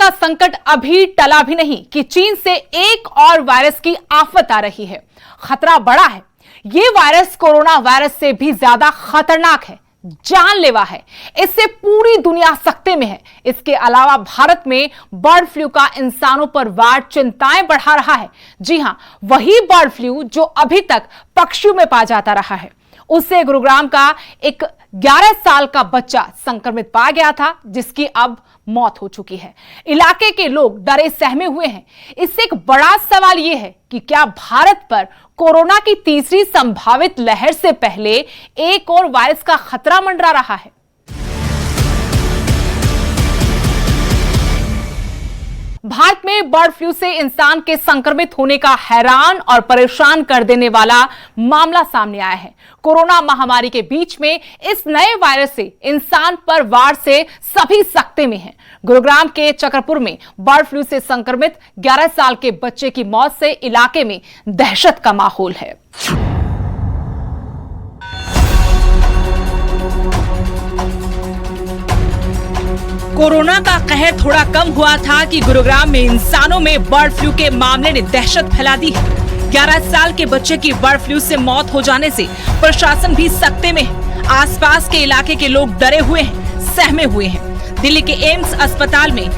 का संकट अभी टला भी नहीं कि चीन से एक और वायरस की आफत आ रही है। खतरा बड़ा है। यह वायरस कोरोना वायरस से भी ज्यादा खतरनाक है, जानलेवा है। इससे पूरी दुनिया सकते में है। इसके अलावा भारत में बर्ड फ्लू का इंसानों पर वार चिंताएं बढ़ा रहा है। जी हां, वही बर्ड फ्लू जो अभी तक पक्षियों में पाया जाता रहा है। उससे गुरुग्राम का एक 11 साल का बच्चा संक्रमित पाया गया था, जिसकी अब मौत हो चुकी है। इलाके के लोग डरे सहमे हुए हैं। इससे एक बड़ा सवाल यह है कि क्या भारत पर कोरोना की तीसरी संभावित लहर से पहले एक और वायरस का खतरा मंडरा रहा है। भारत में बर्ड फ्लू से इंसान के संक्रमित होने का हैरान और परेशान कर देने वाला मामला सामने आया है। कोरोना महामारी के बीच में इस नए वायरस से इंसान पर वार से सभी सकते में हैं। गुरुग्राम के चक्रपुर में बर्ड फ्लू से संक्रमित 11 साल के बच्चे की मौत से इलाके में दहशत का माहौल है। कोरोना का कहर थोड़ा कम हुआ था कि गुरुग्राम में इंसानों में बर्ड फ्लू के मामले ने दहशत फैला दी है। 11 साल के बच्चे की बर्ड फ्लू से मौत हो जाने से प्रशासन भी सकते में है। आसपास के इलाके के लोग डरे हुए हैं, सहमे हुए हैं। दिल्ली के एम्स अस्पताल में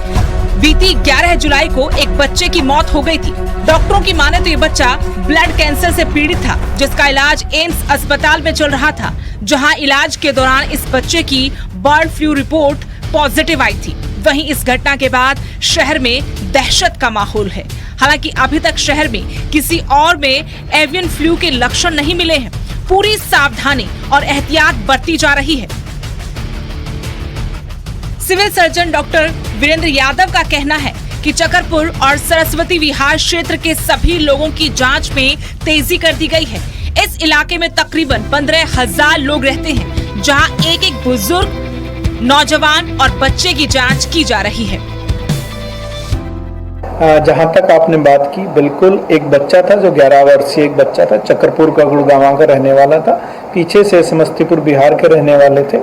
बीती 11 जुलाई को एक बच्चे की मौत हो गई थी। डॉक्टरों की माने तो ये बच्चा ब्लड कैंसर से पीड़ित था, जिसका इलाज एम्स अस्पताल में चल रहा था, जहां इलाज के दौरान इस बच्चे की बर्ड फ्लू रिपोर्ट पॉजिटिव आई थी। वहीं इस घटना के बाद शहर में दहशत का माहौल है। हालांकि अभी तक शहर में किसी और में एवियन फ्लू के लक्षण नहीं मिले हैं। पूरी सावधानी और एहतियात बरती जा रही है। Civil surgeon doctor Virendra Yadav का कहना है कि चकरपुर और सरस्वती विहार क्षेत्र के सभी लोगों की जांच में तेजी कर दी गई है। इस इलाके में तकरीबन 15,000 लोग रहते हैं, जहां एक एक बुजुर्ग, नौजवान और बच्चे की जांच की जा रही है। जहां तक आपने बात की, बिल्कुल एक बच्चा था जो 11 वर्षीय एक बच्चा था, चकरपुर का गुड़गांव का रहने वाला था। पीछे से समस्तीपुर बिहार के रहने वाले थे।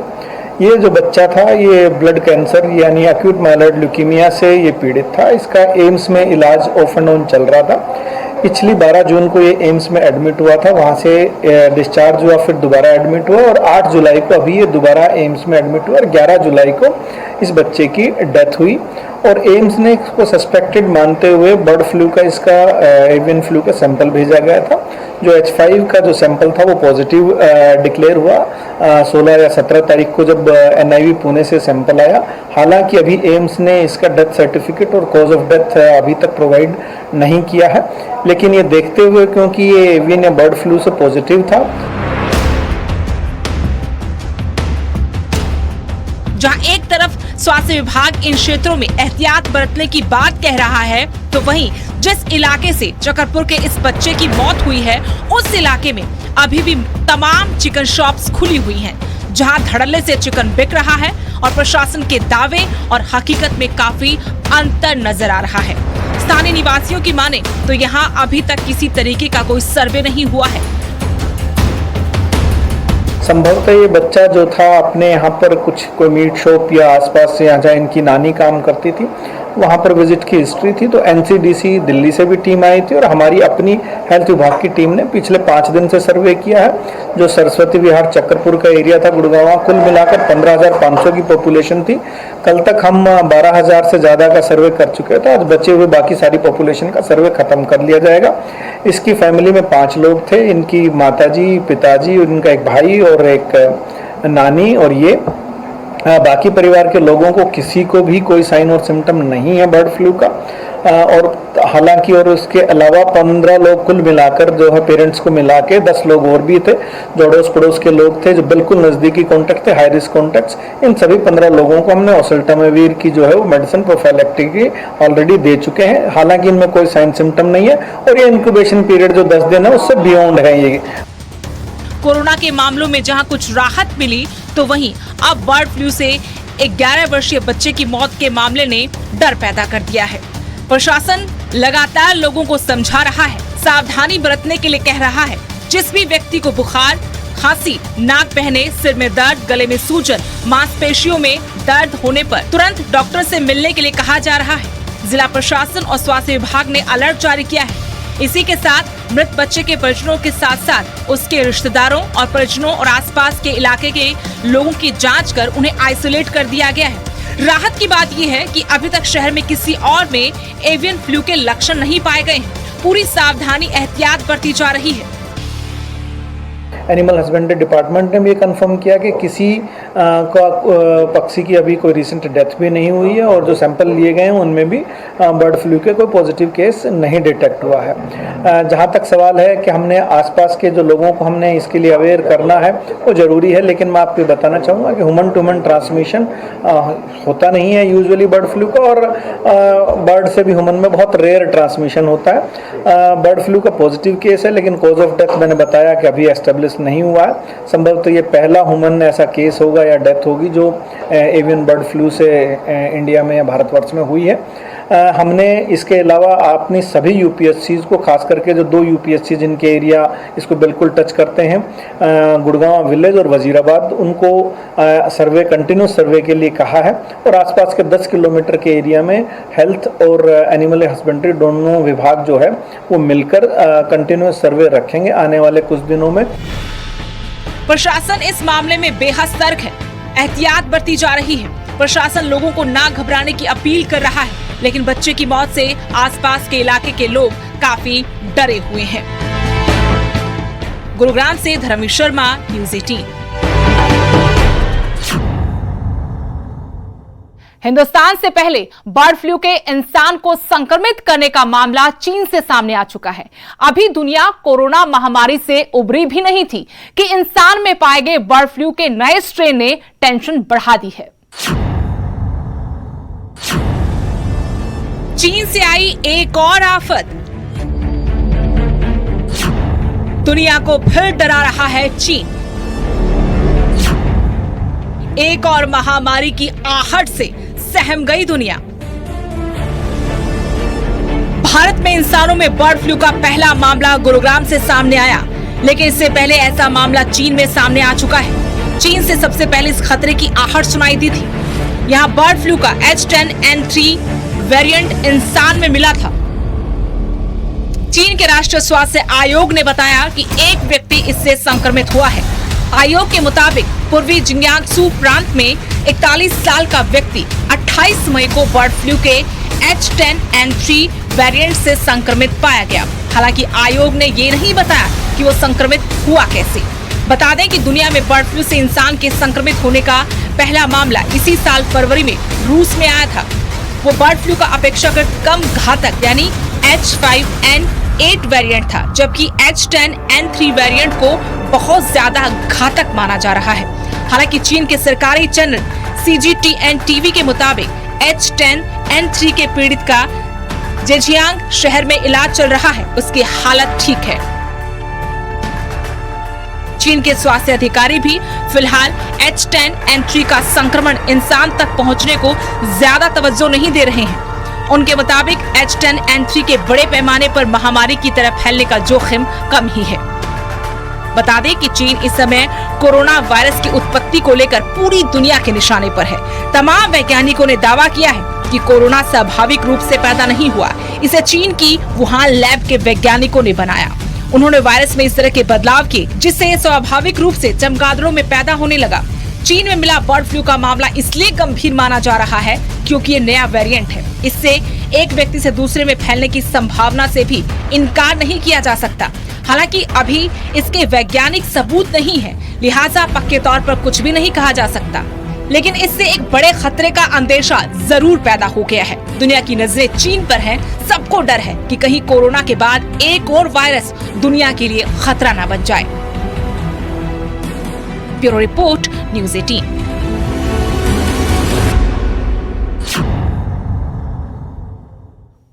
ये जो बच्चा था ये ब्लड कैंसर यानी एक्यूट माइलॉइड ल्यूकीमिया से ये पीड़ित था। इसका एम्स में इलाज ऑफ एंड ऑन चल रहा था। पिछली 12 जून को ये एम्स में एडमिट हुआ था, वहाँ से डिस्चार्ज हुआ, फिर दोबारा एडमिट हुआ और 8 जुलाई को अभी ये दोबारा एम्स में एडमिट हुआ और 11 जुलाई को इस बच्चे की डेथ हुई। और एम्स ने इसको सस्पेक्टेड मानते हुए बर्ड फ्लू का इसका एवियन फ्लू का सैंपल भेजा गया था। जो H5 का जो सैंपल था वो पॉजिटिव डिक्लेयर हुआ 16 या 17 तारीख को जब NIV पुणे से सैंपल आया। हालांकि अभी एम्स ने इसका डेथ सर्टिफिकेट और कॉज ऑफ डेथ अभी तक प्रोवाइड नहीं किया है, लेकिन ये देखते हुए क्योंकि ये एवियन या बर्ड फ्लू से पॉजिटिव था। जहां एक तरफ स्वास्थ्य विभाग इन क्षेत्रों में एहतियात बरतने की बात कह रहा है, तो वहीं जिस इलाके से चकरपुर के इस बच्चे की मौत हुई है, उस इलाके में अभी भी तमाम चिकन शॉप्स खुली हुई हैं, जहां धड़ल्ले से चिकन बिक रहा है और प्रशासन के दावे और हकीकत में काफी अंतर नजर आ रहा है। स्थानीय निवासियों की माने तो यहाँ अभी तक किसी तरीके का कोई सर्वे नहीं हुआ है। संभवतः ये बच्चा जो था अपने यहाँ पर कोई मीट शॉप या आसपास से जहाँ इनकी नानी काम करती थी वहाँ पर विजिट की हिस्ट्री थी। तो NCDC दिल्ली से भी टीम आई थी और हमारी अपनी हेल्थ विभाग की टीम ने पिछले 5 दिन से सर्वे किया है। जो सरस्वती विहार चक्रपुर का एरिया था गुड़गांव, कुल मिलाकर 15,500 की पॉपुलेशन थी। कल तक हम 12,000 से ज़्यादा का सर्वे कर चुके थे। आज बचे हुए बाकी सारी पॉपुलेशन का सर्वे खत्म कर लिया जाएगा। इसकी फैमिली में 5 लोग थे, इनकी माताजी, पिताजी, इनका एक भाई और एक नानी, और ये बाकी परिवार के लोगों को किसी को भी कोई साइन और सिम्टम नहीं है बर्ड फ्लू का। और हालांकि और उसके अलावा 15 लोग कुल मिलाकर जो है पेरेंट्स को मिला के 10 लोग और भी थे जो अड़ोस पड़ोस के लोग थे, जो बिल्कुल नज़दीकी कॉन्टैक्ट थे, हाई रिस्क कॉन्टैक्ट्स। इन सभी 15 लोगों को हमने ओसेल्टामिविर की जो है वो मेडिसिन प्रोफाइलैक्टिक की ऑलरेडी दे चुके हैं। हालांकि इनमें कोई साइन सिम्टम नहीं है और ये इंक्यूबेशन पीरियड जो 10 दिन है उससे बियॉन्ड है। ये कोरोना के मामलों में जहां कुछ राहत मिली, तो वहीं अब बर्ड फ्लू से एक 11 वर्षीय बच्चे की मौत के मामले ने डर पैदा कर दिया है। प्रशासन लगातार लोगों को समझा रहा है, सावधानी बरतने के लिए कह रहा है। जिस भी व्यक्ति को बुखार, खांसी, नाक बहने, सिर में दर्द, गले में सूजन, मांसपेशियों में दर्द होने पर तुरंत डॉक्टर से मिलने के लिए कहा जा रहा है। जिला प्रशासन और स्वास्थ्य विभाग ने अलर्ट जारी किया है। इसी के साथ मृत बच्चे के परिजनों के साथ साथ उसके रिश्तेदारों और परिजनों और आसपास के इलाके के लोगों की जांच कर उन्हें आइसोलेट कर दिया गया है। राहत की बात यह है कि अभी तक शहर में किसी और में एवियन फ्लू के लक्षण नहीं पाए गए हैं। पूरी सावधानी एहतियात बरती जा रही है। एनिमल हस्बेंड्री डिपार्टमेंट ने भी कंफर्म किया कि किसी पक्षी की अभी कोई रिसेंट डेथ भी नहीं हुई है और जो सैंपल लिए गए हैं उनमें भी बर्ड फ्लू के कोई पॉजिटिव केस नहीं डिटेक्ट हुआ है। जहां तक सवाल है कि हमने आसपास के जो लोगों को हमने इसके लिए अवेयर करना है वो ज़रूरी है, लेकिन मैं आपको बताना चाहूँगा कि ह्यूमन टू ह्यूमन ट्रांसमिशन होता नहीं है यूजुअली बर्ड फ्लू का, और बर्ड से भी ह्यूमन में बहुत रेयर ट्रांसमिशन होता है। बर्ड फ्लू का पॉजिटिव केस है, लेकिन कॉज ऑफ डेथ मैंने बताया कि अभी एस्टेब्लिश नहीं हुआ है। संभवतः ये पहला ह्यूमन ऐसा केस होगा या डेथ होगी जो एवियन बर्ड फ्लू से इंडिया में या भारतवर्ष में हुई है। हमने इसके अलावा अपनी सभी यूपीएससीज को, खास करके जो 2 यूपीएससी जिनके एरिया इसको बिल्कुल टच करते हैं, गुड़गांव विलेज और वजीराबाद, उनको सर्वे, कंटिन्यूस सर्वे के लिए कहा है और आसपास के 10 किलोमीटर के एरिया में हेल्थ और एनिमल हस्बेंड्री दोनों विभाग जो है वो मिलकर कंटिन्यूस सर्वे रखेंगे आने वाले कुछ दिनों में। प्रशासन इस मामले में बेहद सतर्क है, एहतियात बरती जा रही है। प्रशासन लोगों को ना घबराने की अपील कर रहा है, लेकिन बच्चे की मौत से आसपास के इलाके के लोग काफी डरे हुए हैं। गुरुग्राम से धर्मी शर्मा, न्यूज़ 18। हिंदुस्तान से पहले बर्ड फ्लू के इंसान को संक्रमित करने का मामला चीन से सामने आ चुका है। अभी दुनिया कोरोना महामारी से उबरी भी नहीं थी कि इंसान में पाए गए बर्ड फ्लू के नए स्ट्रेन ने टेंशन बढ़ा दी है। चीन से आई एक और आफत, दुनिया को फिर डरा रहा है चीन। एक और महामारी की आहट से सहम गई दुनिया। भारत में इंसानों में बर्ड फ्लू का पहला मामला गुरुग्राम से सामने आया, लेकिन इससे पहले ऐसा मामला चीन में सामने आ चुका है। चीन से सबसे पहले इस खतरे की आहट सुनाई दी थी। यहाँ बर्ड फ्लू का H10N3 वेरिएंट इंसान में मिला था। चीन के राष्ट्रीय स्वास्थ्य आयोग ने बताया कि एक व्यक्ति इससे संक्रमित हुआ है। आयोग के मुताबिक पूर्वी जिंगयांगसू प्रांत में 41 साल का व्यक्ति 28 मई को बर्ड फ्लू के H10N3 वेरिएंट से संक्रमित पाया गया। हालांकि आयोग ने ये नहीं बताया कि वो संक्रमित हुआ कैसे। बता दें कि दुनिया में बर्ड फ्लू से इंसान के संक्रमित होने का पहला मामला इसी साल फरवरी में रूस में आया था। वो बर्ड फ्लू का अपेक्षाकृत कम घातक यानी H5N8 वेरिएंट था, जबकि H10N3 वेरिएंट को बहुत ज्यादा घातक माना जा रहा है। हालांकि चीन के सरकारी चैनल CGTN TV के मुताबिक H10N3 के पीड़ित का जेजियांग शहर में इलाज चल रहा है, उसकी हालत ठीक है। चीन के स्वास्थ्य अधिकारी भी फिलहाल H10N3 का संक्रमण इंसान तक पहुंचने को ज्यादा तवज्जो नहीं दे रहे हैं। उनके मुताबिक H10N3 के बड़े पैमाने पर महामारी की तरह फैलने का जोखिम कम ही है। बता दें कि चीन इस समय कोरोना वायरस की उत्पत्ति को लेकर पूरी दुनिया के निशाने पर है। तमाम वैज्ञानिकों ने दावा किया है कि कोरोना स्वाभाविक रूप से पैदा नहीं हुआ, इसे चीन की वुहान लैब के वैज्ञानिकों ने बनाया। उन्होंने वायरस में इस तरह के बदलाव किए जिससे स्वाभाविक रूप से चमगादड़ों में पैदा होने लगा। चीन में मिला बर्ड फ्लू का मामला इसलिए गंभीर माना जा रहा है क्योंकि ये नया वेरिएंट है। इससे एक व्यक्ति से दूसरे में फैलने की संभावना से भी इनकार नहीं किया जा सकता। हालांकि अभी इसके वैज्ञानिक सबूत नहीं है, लिहाजा पक्के तौर पर कुछ भी नहीं कहा जा सकता। लेकिन इससे एक बड़े खतरे का अंदेशा जरूर पैदा हो गया है। दुनिया की नजरें चीन पर है। सबको डर है कि कहीं कोरोना के बाद एक और वायरस दुनिया के लिए खतरा न बन जाए। Bureau report, news 18।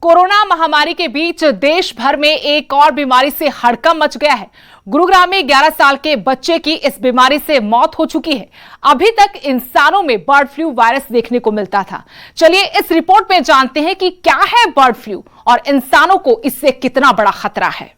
कोरोना महामारी के बीच देश भर में एक और बीमारी से हड़कंप मच गया है। गुरुग्राम में 11 साल के बच्चे की इस बीमारी से मौत हो चुकी है। अभी तक इंसानों में बर्ड फ्लू वायरस देखने को मिलता था। चलिए इस रिपोर्ट में जानते हैं कि क्या है बर्ड फ्लू और इंसानों को इससे कितना बड़ा खतरा है।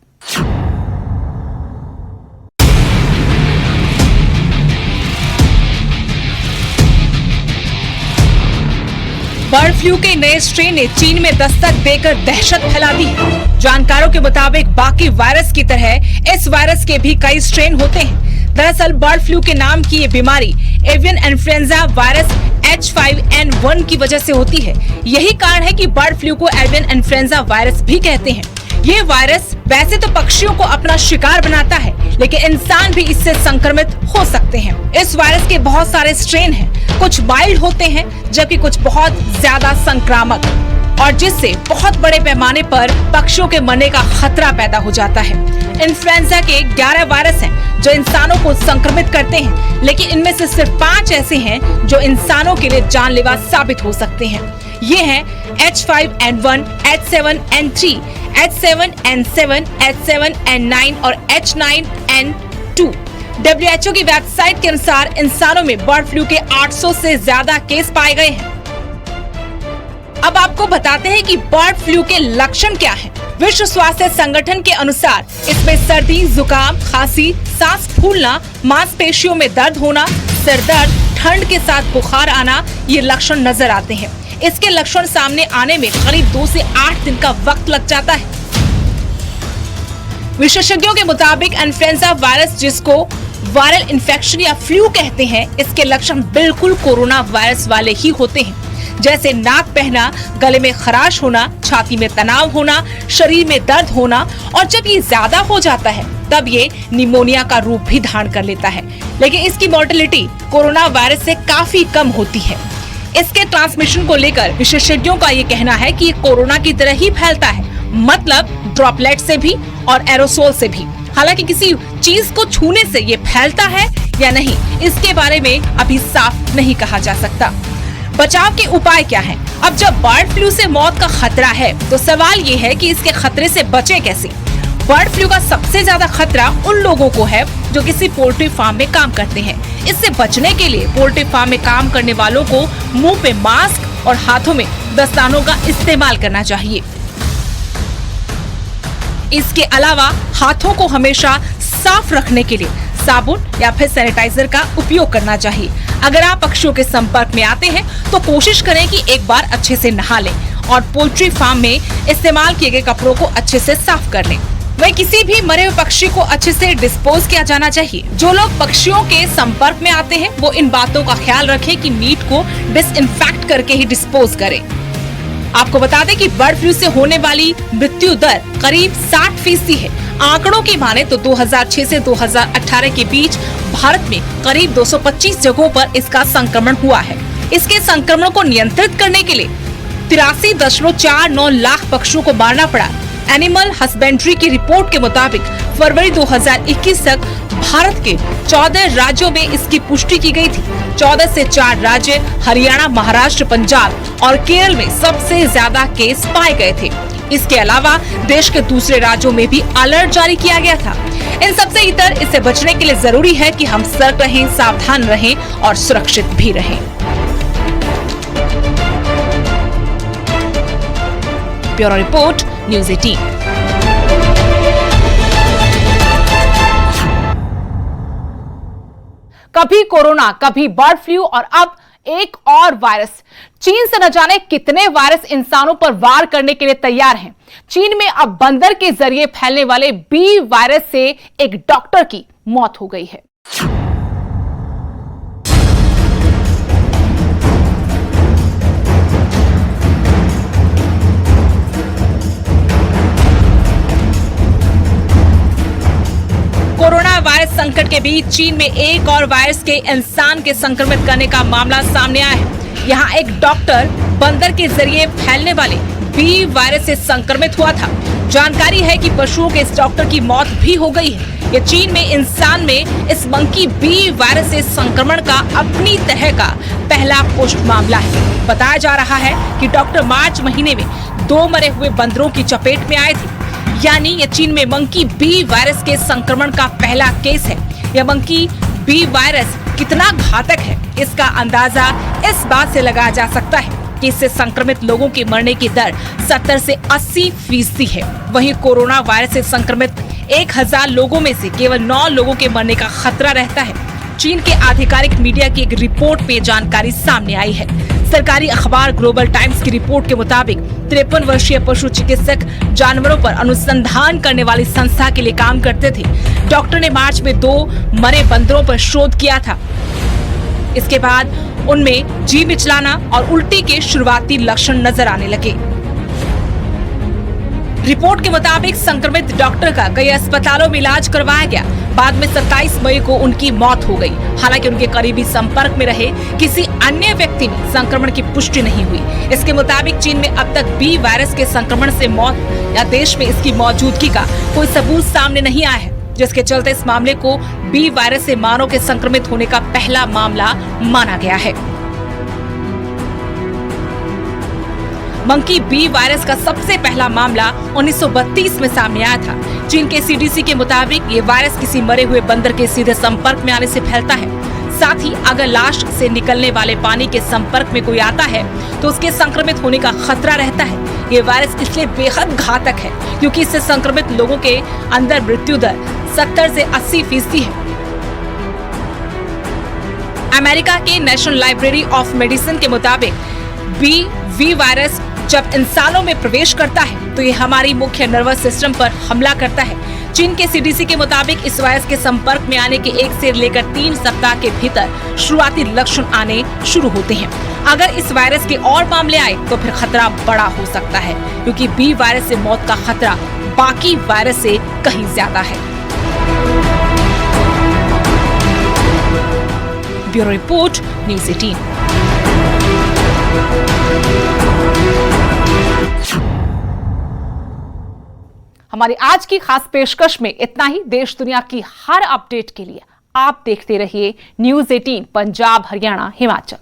बर्ड फ्लू के नए स्ट्रेन ने चीन में दस्तक देकर दहशत फैला दी है। जानकारों के मुताबिक बाकी वायरस की तरह इस वायरस के भी कई स्ट्रेन होते हैं। दरअसल बर्ड फ्लू के नाम की ये बीमारी एवियन इन्फ्लुएंजा वायरस H5N1 की वजह से होती है। यही कारण है कि बर्ड फ्लू को एवियन इन्फ्लुएंजा वायरस भी कहते हैं। ये वायरस वैसे तो पक्षियों को अपना शिकार बनाता है, लेकिन इंसान भी इससे संक्रमित हो सकते हैं। इस वायरस के बहुत सारे स्ट्रेन हैं, कुछ माइल्ड होते हैं जबकि कुछ बहुत ज्यादा संक्रामक, और जिससे बहुत बड़े पैमाने पर पक्षियों के मरने का खतरा पैदा हो जाता है। इन्फ्लुएंजा के 11 वायरस हैं जो इंसानों को संक्रमित करते हैं, लेकिन इनमें से सिर्फ 5 ऐसे हैं जो इंसानों के लिए जानलेवा साबित हो सकते हैं। ये हैं H5N1, H7N3, H7N7, H7N9 और H9N2। WHO की वेबसाइट के अनुसार इंसानों में बर्ड फ्लू के 800 से ज्यादा केस पाए गए हैं। अब आपको बताते हैं कि बर्ड फ्लू के लक्षण क्या हैं। विश्व स्वास्थ्य संगठन के अनुसार इसमें सर्दी, जुकाम, खांसी, सांस फूलना, मांसपेशियों में दर्द होना, सिर दर्द, ठंड के साथ बुखार आना, ये लक्षण नजर आते हैं। इसके लक्षण सामने आने में करीब 2 से 8 दिन का वक्त लग जाता है। विशेषज्ञों के मुताबिक इन्फ्लुएंजा वायरस, जिसको वायरल इन्फेक्शन या फ्लू कहते हैं, इसके लक्षण बिल्कुल कोरोना वायरस वाले ही होते हैं, जैसे नाक बहना, गले में खराश होना, छाती में तनाव होना, शरीर में दर्द होना, और जब ये ज्यादा हो जाता है तब ये निमोनिया का रूप भी धारण कर लेता है। लेकिन इसकी मोर्टेलिटी कोरोना वायरस से काफी कम होती है। इसके ट्रांसमिशन को लेकर विशेषज्ञों का ये कहना है कि ये कोरोना की तरह ही फैलता है, मतलब ड्रॉपलेट से भी और एरोसोल से भी। हालांकि किसी चीज को छूने से ये फैलता है या नहीं, इसके बारे में अभी साफ नहीं कहा जा सकता। बचाव के उपाय क्या हैं? अब जब बर्ड फ्लू से मौत का खतरा है तो सवाल ये है कि इसके खतरे से बचें कैसे। बर्ड फ्लू का सबसे ज्यादा खतरा उन लोगों को है जो किसी पोल्ट्री फार्म में काम करते हैं। इससे बचने के लिए पोल्ट्री फार्म में काम करने वालों को मुंह पे मास्क और हाथों में दस्तानों का इस्तेमाल करना चाहिए। इसके अलावा हाथों को हमेशा साफ रखने के लिए साबुन या फिर सैनिटाइजर का उपयोग करना चाहिए। अगर आप पक्षियों के संपर्क में आते हैं तो कोशिश करें कि एक बार अच्छे से नहा लें और पोल्ट्री फार्म में इस्तेमाल किए गए कपड़ों को अच्छे से साफ कर लें। वही किसी भी मरे हुए पक्षी को अच्छे से डिस्पोज किया जाना चाहिए। जो लोग पक्षियों के संपर्क में आते हैं वो इन बातों का ख्याल रखें कि मीट को डिसइंफेक्ट करके ही डिस्पोज करें। आपको बता दें कि बर्ड फ्लू से होने वाली मृत्यु दर करीब 60% है। आंकड़ों की माने तो 2006 से 2018 के बीच भारत में करीब 225 जगहों पर इसका संक्रमण हुआ है। इसके संक्रमण को नियंत्रित करने के लिए 83.49 लाख पक्षियों को मारना पड़ा। एनिमल हस्बेंड्री की रिपोर्ट के मुताबिक फरवरी 2021 तक भारत के 14 राज्यों में इसकी पुष्टि की गई थी। 14 से 4 राज्य हरियाणा, महाराष्ट्र, पंजाब और केरल में सबसे ज्यादा केस पाए गए थे। इसके अलावा देश के दूसरे राज्यों में भी अलर्ट जारी किया गया था। इन सबसे इतर इससे बचने के लिए जरूरी है कि हम सतर्क रहें, सावधान रहें और सुरक्षित भी रहें। Bureau report, news 18। कभी कोरोना, कभी बर्ड फ्लू और अब एक और वायरस। चीन से न जाने कितने वायरस इंसानों पर वार करने के लिए तैयार हैं। चीन में अब बंदर के जरिए फैलने वाले बी वायरस से एक डॉक्टर की मौत हो गई है। कोरोना वायरस संकट के बीच चीन में एक और वायरस के इंसान के संक्रमित करने का मामला सामने आया है। यहाँ एक डॉक्टर बंदर के जरिए फैलने वाले बी वायरस से संक्रमित हुआ था। जानकारी है कि पशुओं के इस डॉक्टर की मौत भी हो गई है। ये चीन में इंसान में इस मंकी बी वायरस से संक्रमण का अपनी तरह का पहला पुष्ट मामला है। बताया जा रहा है कि डॉक्टर मार्च महीने में 2 मरे हुए बंदरों की चपेट में आए थे। यानी ये चीन में मंकी बी वायरस के संक्रमण का पहला केस है। यह मंकी बी वायरस कितना घातक है, इसका अंदाजा इस बात से लगाया जा सकता है कि इससे संक्रमित लोगों के मरने की दर 70 से 80% है। वहीं कोरोना वायरस से संक्रमित 1000 लोगों में से केवल 9 लोगों के मरने का खतरा रहता है। चीन के आधिकारिक मीडिया की एक रिपोर्ट में जानकारी सामने आई है। सरकारी अखबार ग्लोबल टाइम्स की रिपोर्ट के मुताबिक 53 वर्षीय पशु चिकित्सक जानवरों पर अनुसंधान करने वाली संस्था के लिए काम करते थे। डॉक्टर ने मार्च में 2 मरे बंदरों पर शोध किया था। इसके बाद उनमें जी मिचलाना और उल्टी के शुरुआती लक्षण नजर आने लगे। रिपोर्ट के मुताबिक संक्रमित डॉक्टर का कई अस्पतालों में इलाज करवाया गया। बाद में 27 मई को उनकी मौत हो गई। हालांकि उनके करीबी संपर्क में रहे किसी अन्य व्यक्ति में संक्रमण की पुष्टि नहीं हुई। इसके मुताबिक चीन में अब तक बी वायरस के संक्रमण से मौत या देश में इसकी मौजूदगी का कोई सबूत सामने नहीं आया है, जिसके चलते इस मामले को बी वायरस से मानव के संक्रमित होने का पहला मामला माना गया है। मंकी बी वायरस का सबसे पहला मामला 1932 में सामने आया था। चीन के सीडीसी के मुताबिक ये वायरस किसी मरे हुए बंदर के सीधे संपर्क में आने से फैलता है। साथ ही अगर लाश से निकलने वाले पानी के संपर्क में कोई आता है तो उसके संक्रमित होने का खतरा रहता है। ये वायरस इसलिए बेहद घातक है क्योंकि इससे संक्रमित लोगों के अंदर मृत्यु दर 70 से 80% है। अमेरिका के नेशनल लाइब्रेरी ऑफ मेडिसिन के मुताबिक बी वायरस जब इंसानों में प्रवेश करता है तो ये हमारी मुख्य नर्वस सिस्टम पर हमला करता है। चीन के सीडीसी के मुताबिक इस वायरस के संपर्क में आने के 1 से लेकर 3 सप्ताह के भीतर शुरुआती लक्षण आने शुरू होते हैं। अगर इस वायरस के और मामले आए तो फिर खतरा बड़ा हो सकता है, क्योंकि बी वायरस से मौत का खतरा बाकी वायरस से कहीं ज्यादा है। Bureau report, news 18। हमारी आज की खास पेशकश में इतना ही। देश दुनिया की हर अपडेट के लिए आप देखते रहिए न्यूज़ 18 पंजाब, हरियाणा, हिमाचल।